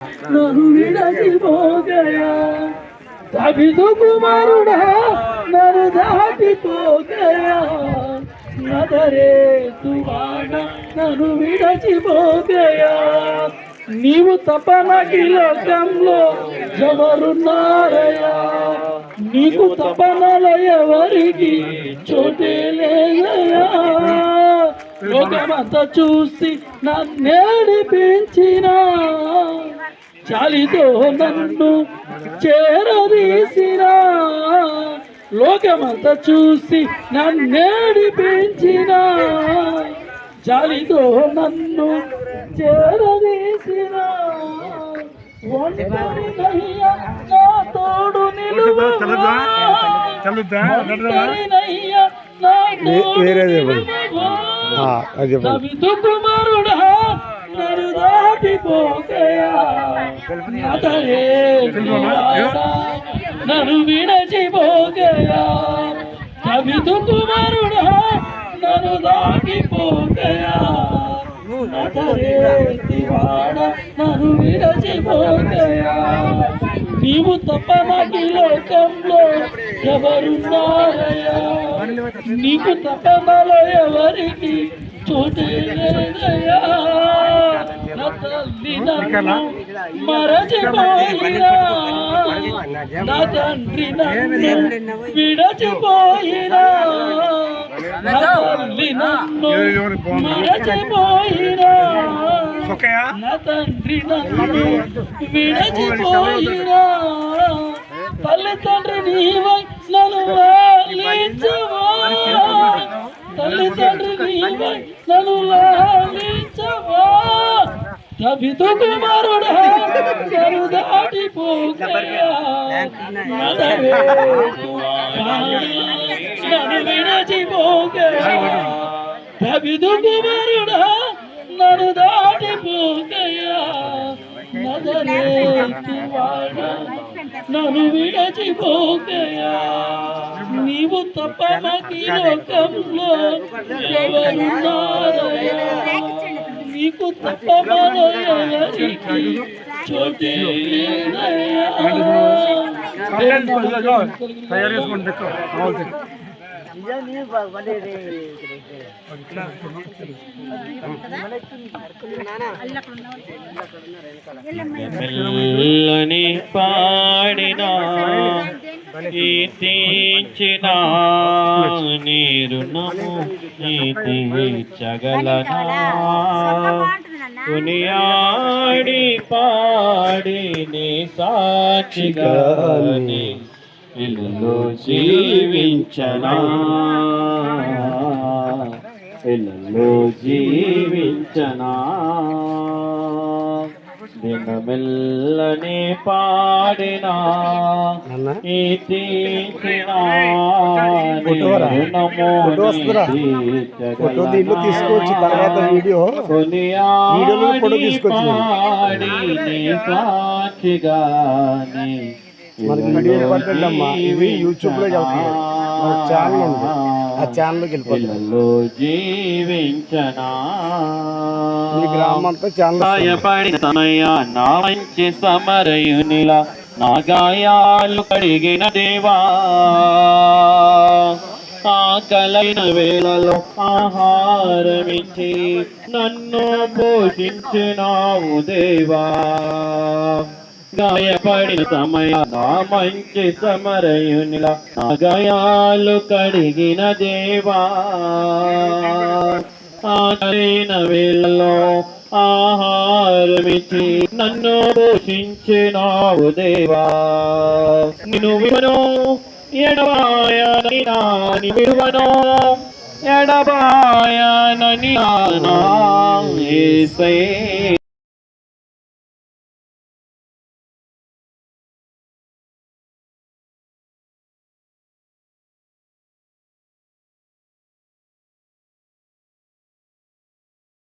నన్ను విడచిపోగయా తబిదు కుమారుడా నన్ను దాటిపోగయా నదరే తువాడ నన్ను విడచిపోగయా నీవు తపనకి లోకంలో ఎవరున్నారయ్యా నీకు తపనలో ఎవరికి చోటే లేదయ్యా లోకమంతా చూసి నన్నేడిపించిన చాలితో నన్ను చేరదీసిన లోకమంతా చూసి నన్నేడిపించిన చాలితో నన్ను చేరదీసిన ఒంటరినయ్యా నా తోడు నిలువవా ఒంటరినయ్యా నా తోడు నిలువవా తబిదు కుమారుడా నన్ను దాటిపోగయా నదరే తువాడ నన్ను విడచిపోగయా తబిదు కుమారుడా నన్ను దాటిపోగయా నదరే తువాడ నన్ను విడచిపోగయా నీవు తప్ప నాకు లోకంలో ఎవరున్నారయ్యా నీకు తప్ప నాలో ఎవరికి చోటే లేదయ్యా నా తల్లి నన్ను మరచిపోయినా నా తండ్రి నన్ను విడచిపోయినా నా తల్లి నన్ను మరచిపోయినా నా తండ్రి నన్ను విడచిపోయినా తల్లి తండ్రి నీవై నన్ను లాలించవా తల్లి తండ్రి నీవై నన్ను లాలించవా తబిదు కుమారుడా నన్ను దాటిపోగయా నదరే తువాడ నన్ను విడచిపోగయా తబిదు కుమారుడా నన్ను దాటిపోగయా నదరే తువాడ నన్ను విడచిపోగయా నీవు తప్ప నాకు లోకంలో ఎవరున్నారయ్యా నీకు తప్ప మరో ఎవరికి చోటే లేదయ్యా మెల్లని పాడినా తీర్చిన నీరుణము తీర్చగలనా కొనియాడి పాడి నీ సాక్షిగా ఇల్లు జీవించనా ఇల్లు జీవించనా దినమెల్లని పాడినా తీసుకోవచ్చు తర్వాత వీడియో సాక్షిగాని మనకి వీడియో పట్టమ్మా ఇవి యూట్యూబ్ లో ఛానల్ ఉంది ఆ ఛానల్కి వెళ్ళిపోతారు జీవించనా గ్రామం అంతా ఛానల్ సమయ నా మంచి సమరయునిలా నా గాయాలు కడిగిన దేవా ఆకలైన వేళలో ఆహారమిచ్చి నన్ను పోషించినావు దేవా గాయపడిన సమయ నా మంచి సమరయునిలా నా గాయాలు కడిగిన దేవా ఆకలైన వేళలో ఆహారమిచ్చి నన్ను పోషించినావు దేవా నిన్ను వివను ఎడబాయనని నాని వివను ఎడబాయనని నా యేసయ్యా